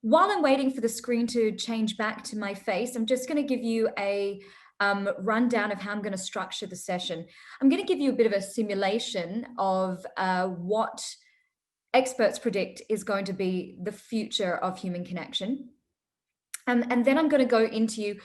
While I'm waiting for the screen to change back to my face, I'm just going to give you a rundown of how I'm going to structure the session. I'm going to give you a bit of a simulation of what experts predict is going to be the future of human connection. And then I'm going to go into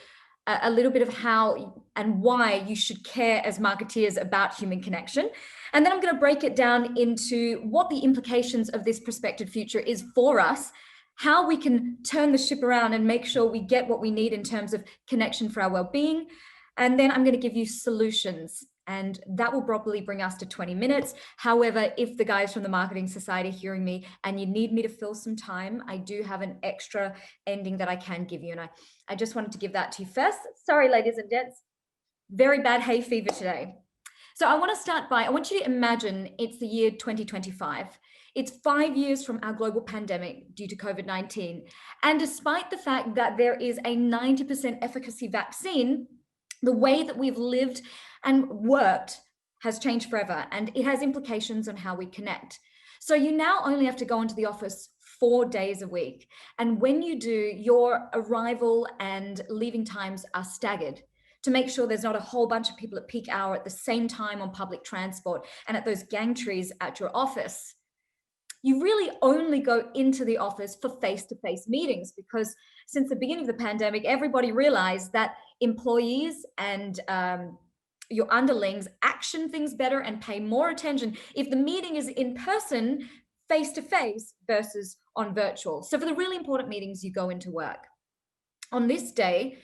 a little bit of how and why you should care as marketeers about human connection. And then I'm going to break it down into what the implications of this prospective future is for us, how we can turn the ship around and make sure we get what we need in terms of connection for our well-being. And then I'm going to give you solutions, and that will probably bring us to 20 minutes. However, if the guys from the Marketing Society are hearing me and you need me to fill some time, I do have an extra ending that I can give you. And I just wanted to give that to you first. Sorry, ladies and gents, very bad hay fever today. So I want to start by, I want you to imagine it's the year 2025. It's 5 years from our global pandemic due to COVID-19. And despite the fact that there is a 90% efficacy vaccine, the way that we've lived and worked has changed forever, and it has implications on how we connect. So you now only have to go into the office 4 days a week. And when you do, your arrival and leaving times are staggered to make sure there's not a whole bunch of people at peak hour at the same time on public transport and at those gantries at your office. You really only go into the office for face-to-face meetings, because since the beginning of the pandemic, everybody realized that employees and your underlings action things better and pay more attention if the meeting is in person, face-to-face versus on virtual. So for the really important meetings, you go into work. On this day,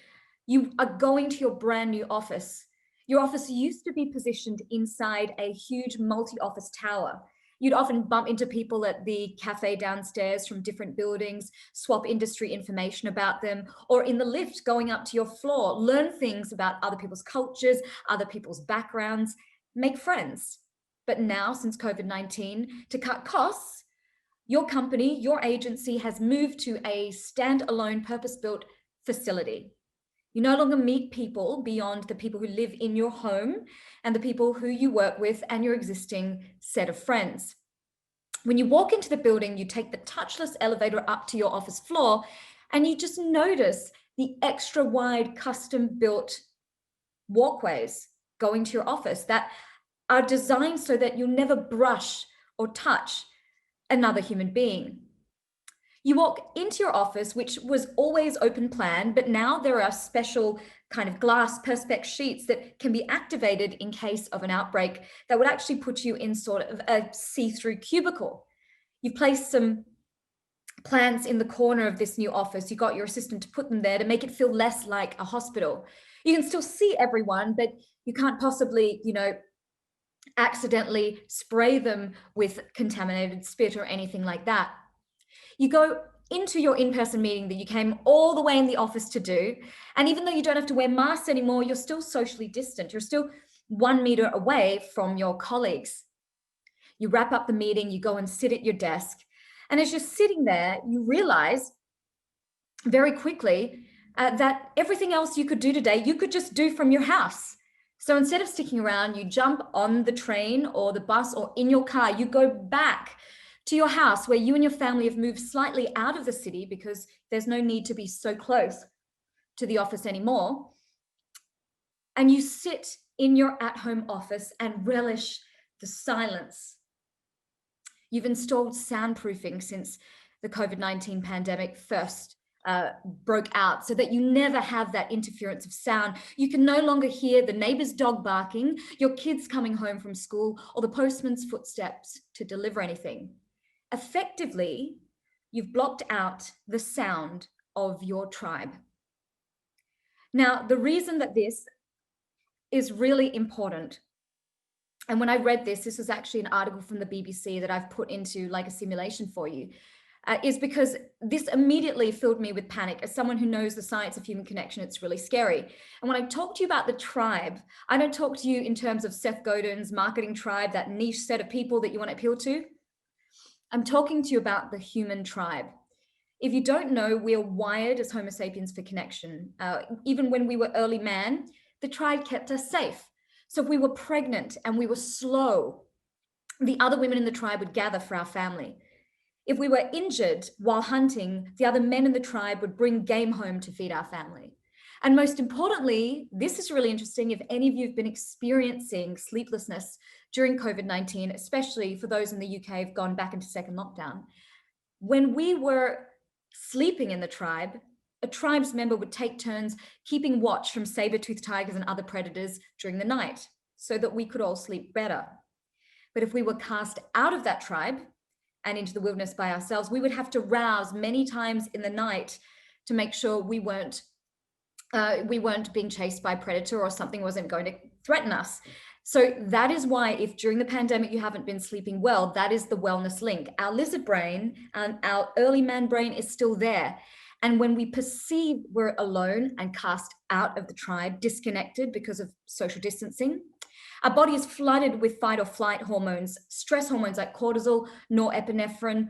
you are going to your brand new office. Your office used to be positioned inside a huge multi-office tower. You'd often bump into people at the cafe downstairs from different buildings, swap industry information about them, or in the lift going up to your floor, learn things about other people's cultures, other people's backgrounds, make friends. But now, since COVID-19, to cut costs, your company, your agency has moved to a standalone purpose-built facility. You no longer meet people beyond the people who live in your home and the people who you work with and your existing set of friends. When you walk into the building, you take the touchless elevator up to your office floor, and you just notice the extra wide custom-built walkways going to your office that are designed so that you'll never brush or touch another human being. You walk into your office, which was always open plan, but now there are special kind of glass perspex sheets that can be activated in case of an outbreak that would actually put you in sort of a see-through cubicle. You've placed some plants in the corner of this new office. You got your assistant to put them there to make it feel less like a hospital. You can still see everyone, but you can't possibly, accidentally spray them with contaminated spit or anything like that. You go into your in-person meeting that you came all the way in the office to do. And even though you don't have to wear masks anymore, you're still socially distant. You're still 1 meter away from your colleagues. You wrap up the meeting, you go and sit at your desk. And as you're sitting there, you realize very quickly that everything else you could do today, you could just do from your house. So instead of sticking around, you jump on the train or the bus or in your car, you go back to your house where you and your family have moved slightly out of the city because there's no need to be so close to the office anymore. And you sit in your at-home office and relish the silence. You've installed soundproofing since the COVID-19 pandemic first broke out, so that you never have that interference of sound. You can no longer hear the neighbor's dog barking, your kids coming home from school, or the postman's footsteps to deliver anything. Effectively, you've blocked out the sound of your tribe. Now, the reason that this is really important, and when I read this is actually an article from the BBC that I've put into like a simulation for you, is because this immediately filled me with panic. As someone who knows the science of human connection, it's really scary. And when I talk to you about the tribe, I don't talk to you in terms of Seth Godin's marketing tribe, that niche set of people that you want to appeal to. I'm talking to you about the human tribe. If you don't know, we are wired as Homo sapiens for connection. Even when we were early man, the tribe kept us safe. So if we were pregnant and we were slow, the other women in the tribe would gather for our family. If we were injured while hunting, the other men in the tribe would bring game home to feed our family. And most importantly, this is really interesting if any of you have been experiencing sleeplessness during COVID-19, especially for those in the UK who've gone back into second lockdown. When we were sleeping in the tribe, a tribe's member would take turns keeping watch from saber-toothed tigers and other predators during the night so that we could all sleep better. But if we were cast out of that tribe and into the wilderness by ourselves, we would have to rouse many times in the night to make sure we weren't being chased by a predator or something wasn't going to threaten us. So that is why if during the pandemic you haven't been sleeping well, that is the wellness link. Our lizard brain and our early man brain is still there. And when we perceive we're alone and cast out of the tribe, disconnected because of social distancing, our body is flooded with fight or flight hormones, stress hormones like cortisol, norepinephrine,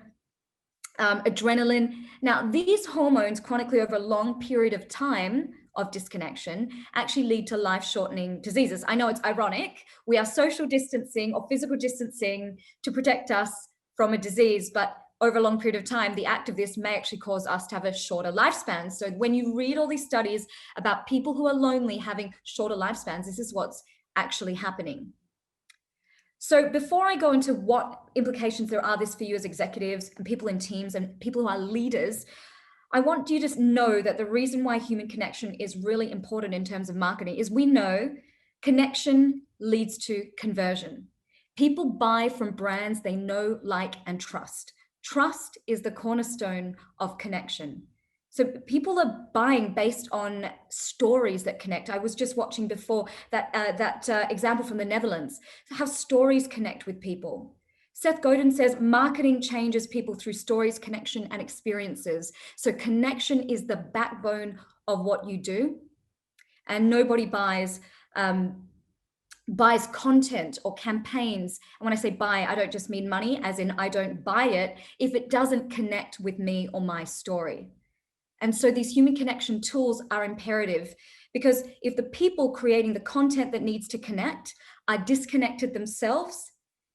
adrenaline. Now, these hormones chronically over a long period of time of disconnection actually lead to life-shortening diseases. I know it's ironic. We are social distancing or physical distancing to protect us from a disease, but over a long period of time, the act of this may actually cause us to have a shorter lifespan. So when you read all these studies about people who are lonely having shorter lifespans, this is what's actually happening. So before I go into what implications there are this for you as executives and people in teams and people who are leaders, I want you to know that the reason why human connection is really important in terms of marketing is we know connection leads to conversion. People buy from brands they know, like, and trust. Trust is the cornerstone of connection. So people are buying based on stories that connect. I was just watching before that example from the Netherlands, how stories connect with people. Seth Godin says marketing changes people through stories, connection, and experiences. So connection is the backbone of what you do. And nobody buys content or campaigns. And when I say buy, I don't just mean money, as in I don't buy it if it doesn't connect with me or my story. And so these human connection tools are imperative because if the people creating the content that needs to connect are disconnected themselves,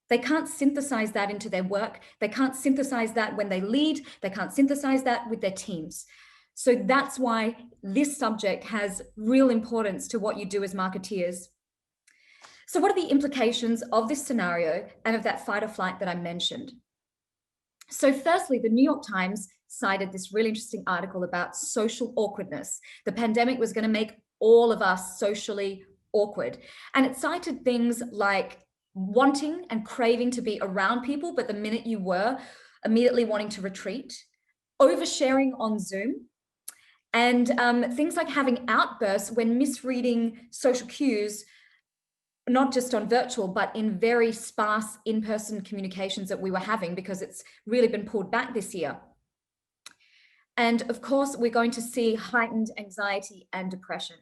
they can't synthesize that into their work. They can't synthesize that when they lead. They can't synthesize that with their teams. So that's why this subject has real importance to what you do as marketeers. So what are the implications of this scenario and of that fight or flight that I mentioned? So firstly, the New York Times cited this really interesting article about social awkwardness. The pandemic was going to make all of us socially awkward. And it cited things like wanting and craving to be around people, but the minute you were, immediately wanting to retreat, oversharing on Zoom, and things like having outbursts when misreading social cues, not just on virtual, but in very sparse in-person communications that we were having because it's really been pulled back this year. And of course, we're going to see heightened anxiety and depression.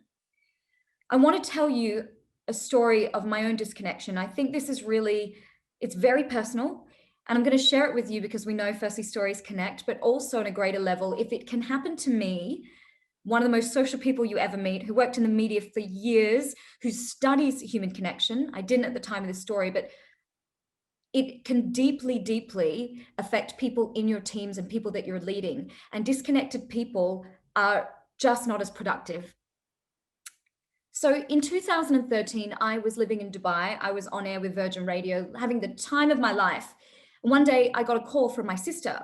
I want to tell you a story of my own disconnection. I think this is really, it's very personal, and I'm going to share it with you because we know firstly stories connect, but also on a greater level, if it can happen to me, one of the most social people you ever meet, who worked in the media for years, who studies human connection. I didn't at the time of this story, but it can deeply, deeply affect people in your teams and people that you're leading. And disconnected people are just not as productive. So in 2013, I was living in Dubai. I was on air with Virgin Radio, having the time of my life. One day I got a call from my sister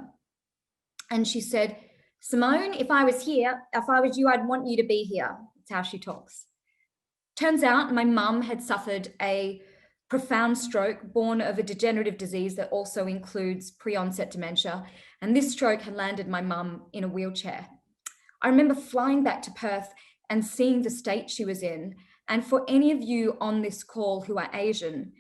and she said, Simone, if I was you, I'd want you to be here. That's how she talks. Turns out my mum had suffered a profound stroke born of a degenerative disease that also includes pre-onset dementia. And this stroke had landed my mum in a wheelchair. I remember flying back to Perth and seeing the state she was in. And for any of you on this call who are Asian,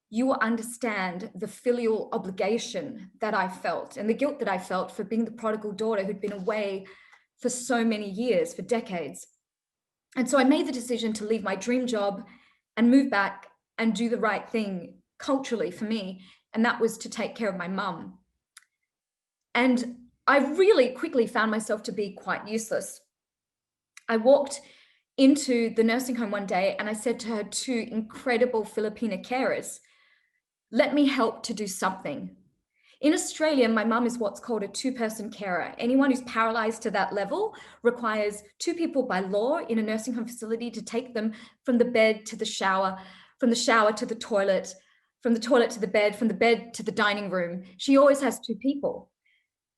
you will understand the filial obligation that I felt and the guilt that I felt for being the prodigal daughter who'd been away for so many years, for decades. And so I made the decision to leave my dream job and move back and do the right thing culturally for me. And that was to take care of my mum. And I really quickly found myself to be quite useless. I walked into the nursing home one day and I said to her two incredible Filipina carers, let me help to do something. In Australia, my mum is what's called a two-person carer. Anyone who's paralyzed to that level requires two people by law in a nursing home facility to take them from the bed to the shower, from the shower to the toilet, from the toilet to the bed, from the bed to the dining room. She always has two people.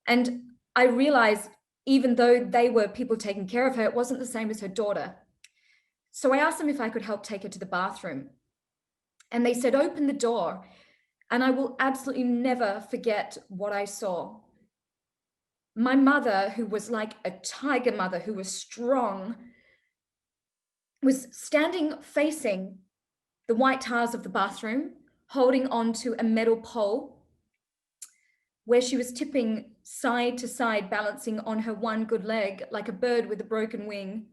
And I realized even though they were people taking care of her, it wasn't the same as her daughter. So I asked them if I could help take her to the bathroom. And they said, open the door. And I will absolutely never forget what I saw. My mother, who was like a tiger mother, who was strong, was standing facing the white tiles of the bathroom, holding on to a metal pole where she was tipping side to side, balancing on her one good leg like a bird with a broken wing.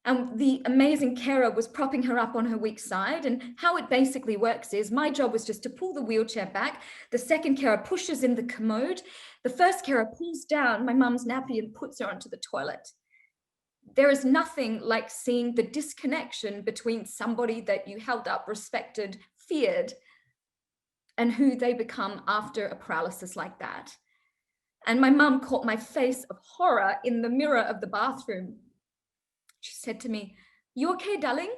And the amazing carer was propping her up on her weak side. And how it basically works is my job was just to pull the wheelchair back. The second carer pushes in the commode. The first carer pulls down my mum's nappy and puts her onto the toilet. There is nothing like seeing the disconnection between somebody that you held up, respected, feared, and who they become after a paralysis like that. And my mum caught my face of horror in the mirror of the bathroom. She said to me, "You okay, darling?"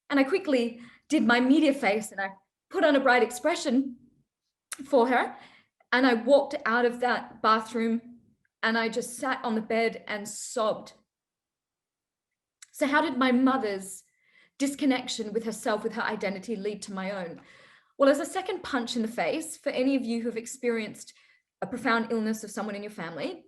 And I quickly did my media face and I put on a bright expression for her. And I walked out of that bathroom and I just sat on the bed and sobbed. So how did my mother's disconnection with herself, with her identity, lead to my own? Well, as a second punch in the face, for any of you who have experienced a profound illness of someone in your family,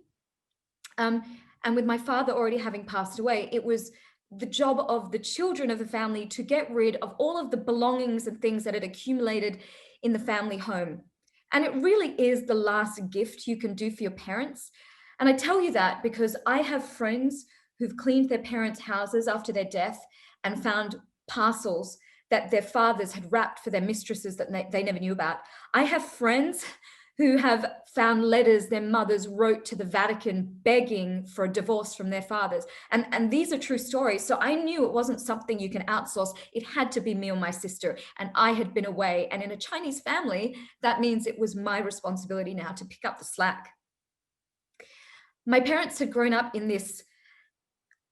and with my father already having passed away, it was the job of the children of the family to get rid of all of the belongings and things that had accumulated in the family home. And it really is the last gift you can do for your parents. And I tell you that because I have friends who've cleaned their parents' houses after their death and found parcels that their fathers had wrapped for their mistresses that they never knew about. I have friends who have found letters their mothers wrote to the Vatican begging for a divorce from their fathers. And these are true stories. So I knew it wasn't something you can outsource. It had to be me or my sister. And I had been away. And in a Chinese family, that means it was my responsibility now to pick up the slack. My parents had grown up in this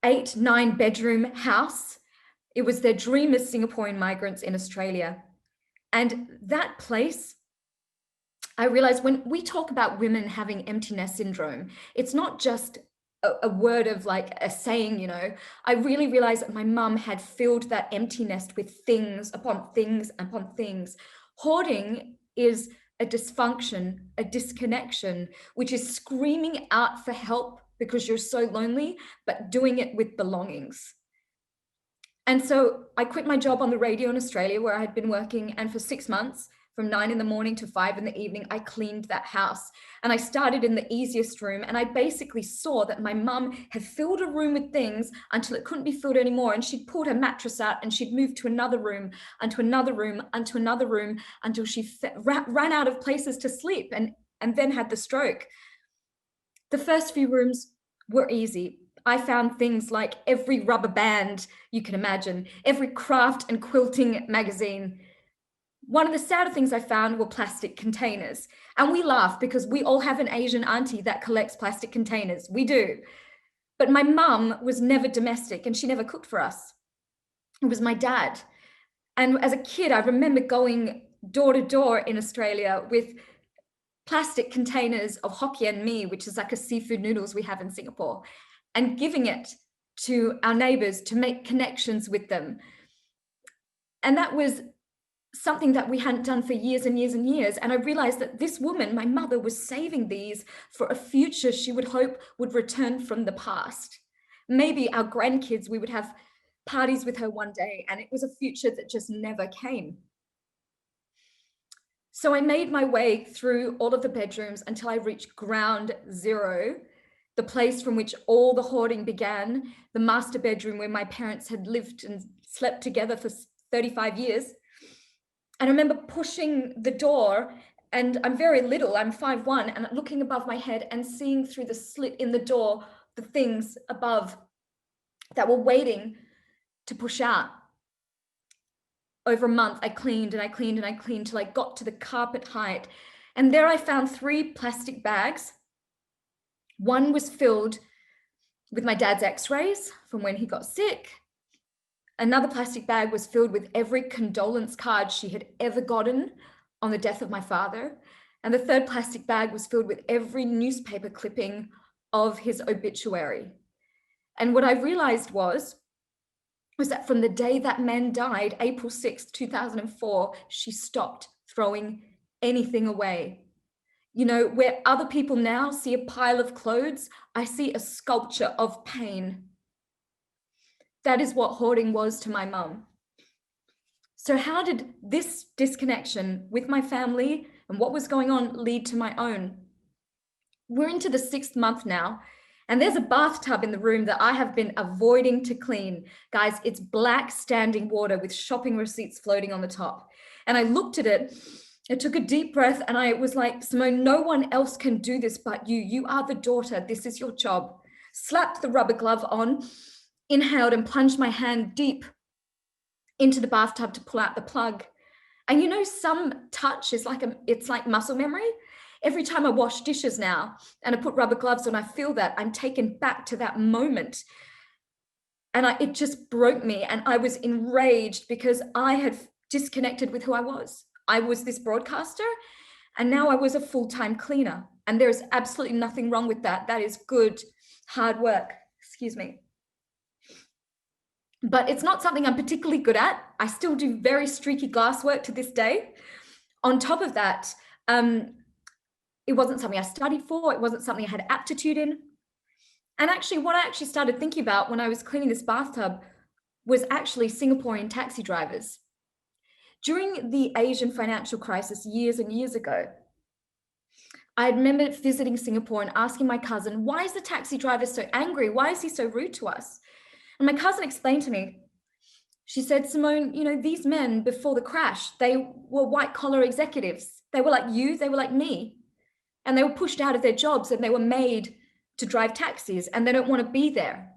8-9 bedroom house. It was their dream as Singaporean migrants in Australia. And that place, I realized when we talk about women having empty nest syndrome, it's not just a word of like a saying, you know. I really realized that my mum had filled that empty nest with things upon things upon things. Hoarding is a dysfunction, a disconnection, which is screaming out for help because you're so lonely, but doing it with belongings. And so I quit my job on the radio in Australia where I had been working, and for 6 months, from 9 in the morning to 5 in the evening, I cleaned that house. And I started in the easiest room. And I basically saw that my mum had filled a room with things until it couldn't be filled anymore. And she'd pulled her mattress out and she'd moved to another room, onto another room, onto another room, until she ran out of places to sleep and then had the stroke. The first few rooms were easy. I found things like every rubber band you can imagine, every craft and quilting magazine. One of the sadder things I found were plastic containers. And we laugh because we all have an Asian auntie that collects plastic containers. We do. But my mum was never domestic and she never cooked for us. It was my dad. And as a kid, I remember going door to door in Australia with plastic containers of Hokkien mee, which is like a seafood noodles we have in Singapore, and giving it to our neighbors to make connections with them. And that was something that we hadn't done for years and years and years. And I realized that this woman, my mother, was saving these for a future she would hope would return from the past. Maybe our grandkids, we would have parties with her one day, and it was a future that just never came. So I made my way through all of the bedrooms until I reached ground zero, the place from which all the hoarding began, the master bedroom where my parents had lived and slept together for 35 years. And I remember pushing the door, and I'm very little, I'm 5'1", and looking above my head and seeing through the slit in the door, the things above that were waiting to push out. Over a month, I cleaned and I cleaned and I cleaned till I got to the carpet height. And there I found 3 plastic bags. One was filled with my dad's x-rays from when he got sick. Another plastic bag was filled with every condolence card she had ever gotten on the death of my father. And the third plastic bag was filled with every newspaper clipping of his obituary. And what I realized was that from the day that man died, April 6th, 2004, she stopped throwing anything away. You know, where other people now see a pile of clothes, I see a sculpture of pain. That is what hoarding was to my mum. So how did this disconnection with my family and what was going on lead to my own? We're into the 6th month now, and there's a bathtub in the room that I have been avoiding to clean. Guys, it's black standing water with shopping receipts floating on the top. And I looked at it, I took a deep breath, and I was like, Simone, no one else can do this but you. You are the daughter. This is your job. Slapped the rubber glove on, inhaled, and plunged my hand deep into the bathtub to pull out the plug. And you know, some touch is it's like muscle memory. Every time I wash dishes now and I put rubber gloves on, I feel that I'm taken back to that moment. And it just broke me. And I was enraged because I had disconnected with who I was. I was this broadcaster, and now I was a full-time cleaner. And there's absolutely nothing wrong with that. That is good, hard work. Excuse me. But it's not something I'm particularly good at. I still do very streaky glasswork to this day. On top of that, it wasn't something I studied for. It wasn't something I had aptitude in. And actually, what I actually started thinking about when I was cleaning this bathtub was actually Singaporean taxi drivers. During the Asian financial crisis years and years ago, I remember visiting Singapore and asking my cousin, why is the taxi driver so angry? Why is he so rude to us? And my cousin explained to me, she said, Simone, you know, these men before the crash, they were white collar executives. They were like you, they were like me. And they were pushed out of their jobs and they were made to drive taxis and they don't want to be there.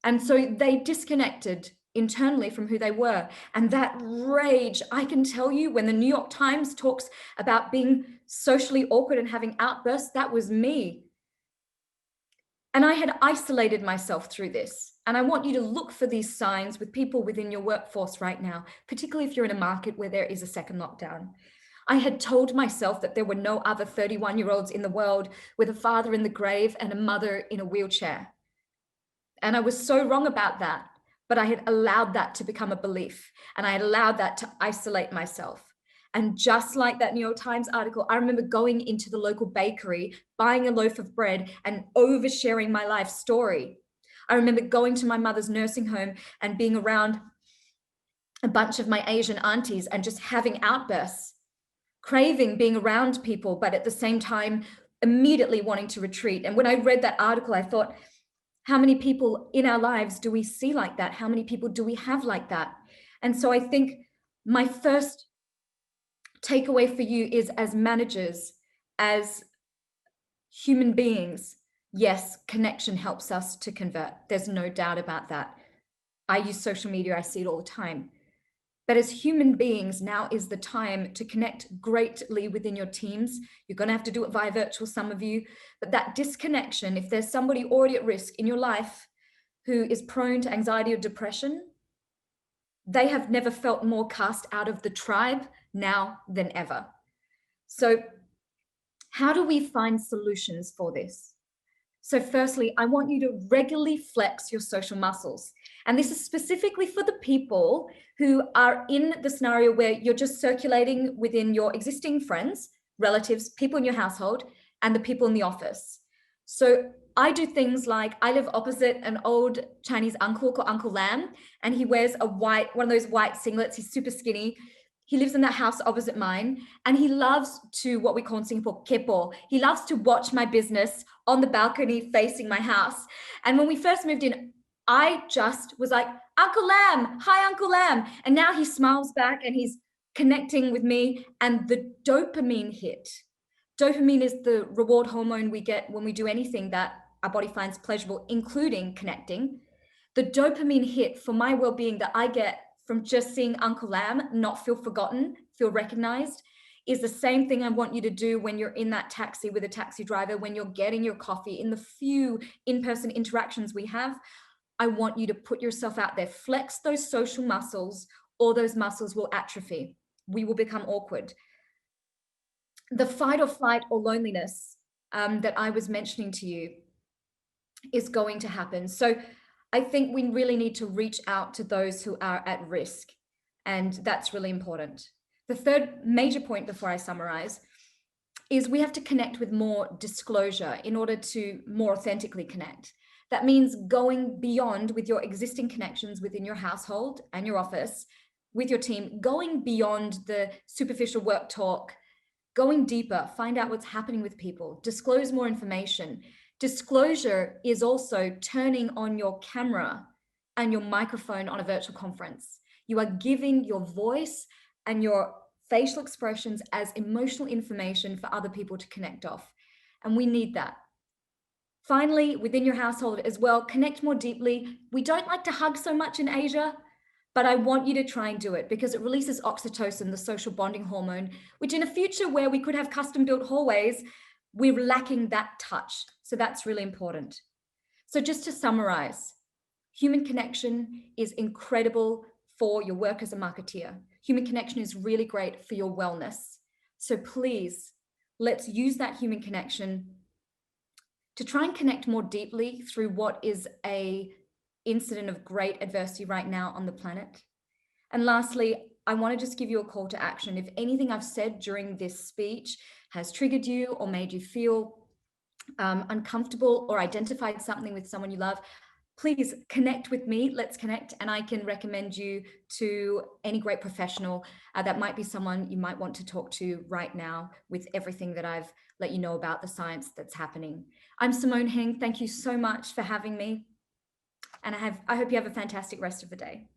And so they disconnected internally from who they were. And that rage, I can tell you, when the New York Times talks about being socially awkward and having outbursts, that was me. And I had isolated myself through this. And I want you to look for these signs with people within your workforce right now, particularly if you're in a market where there is a second lockdown. I had told myself that there were no other 31-year-olds in the world with a father in the grave and a mother in a wheelchair. And I was so wrong about that, but I had allowed that to become a belief, and I had allowed that to isolate myself. And just like that New York Times article, I remember going into the local bakery, buying a loaf of bread and oversharing my life story. I remember going to my mother's nursing home and being around a bunch of my Asian aunties and just having outbursts, craving being around people, but at the same time, immediately wanting to retreat. And when I read that article, I thought, how many people in our lives do we see like that? How many people do we have like that? And so I think my first takeaway for you is, as managers, as human beings, yes, connection helps us to convert. There's no doubt about that. I use social media, I see it all the time. But as human beings, now is the time to connect greatly within your teams. You're going to have to do it via virtual, some of you, but that disconnection, if there's somebody already at risk in your life who is prone to anxiety or depression, they have never felt more cast out of the tribe now than ever. So how do we find solutions for this? So firstly, I want you to regularly flex your social muscles. And this is specifically for the people who are in the scenario where you're just circulating within your existing friends, relatives, people in your household, and the people in the office. So I do things like, I live opposite an old Chinese uncle called Uncle Lam, and he wears one of those white singlets. He's super skinny. He lives in that house opposite mine, and he loves to, what we call in Singapore, kepo. He loves to watch my business on the balcony facing my house. And when we first moved in, I just was like, Uncle Lam, hi, Uncle Lam. And now he smiles back and he's connecting with me. And the dopamine hit. Dopamine is the reward hormone we get when we do anything that our body finds pleasurable, including connecting. The dopamine hit for my well-being that I get from just seeing Uncle Lam not feel forgotten, feel recognized, is the same thing I want you to do when you're in that taxi with a taxi driver, when you're getting your coffee, in the few in-person interactions we have. I want you to put yourself out there, flex those social muscles, or those muscles will atrophy. We will become awkward. The fight or flight or loneliness that I was mentioning to you is going to happen. So I think we really need to reach out to those who are at risk. And that's really important. The third major point before I summarize is we have to connect with more disclosure in order to more authentically connect. That means going beyond with your existing connections within your household and your office, with your team, going beyond the superficial work talk, going deeper, find out what's happening with people, disclose more information. Disclosure is also turning on your camera and your microphone on a virtual conference. You are giving your voice and your facial expressions as emotional information for other people to connect off. And we need that. Finally, within your household as well, connect more deeply. We don't like to hug so much in Asia, but I want you to try and do it because it releases oxytocin, the social bonding hormone, which in a future where we could have custom built hallways, we're lacking that touch. So that's really important. So just to summarize, human connection is incredible for your work as a marketeer. Human connection is really great for your wellness. So please, let's use that human connection to try and connect more deeply through what is an incident of great adversity right now on the planet. And lastly, I want to just give you a call to action. If anything I've said during this speech has triggered you or made you feel uncomfortable or identified something with someone you love, please connect with me. Let's connect, and I can recommend you to any great professional. That might be someone you might want to talk to right now with everything that I've let you know about the science that's happening. I'm Simone Heng. Thank you so much for having me. And I hope you have a fantastic rest of the day.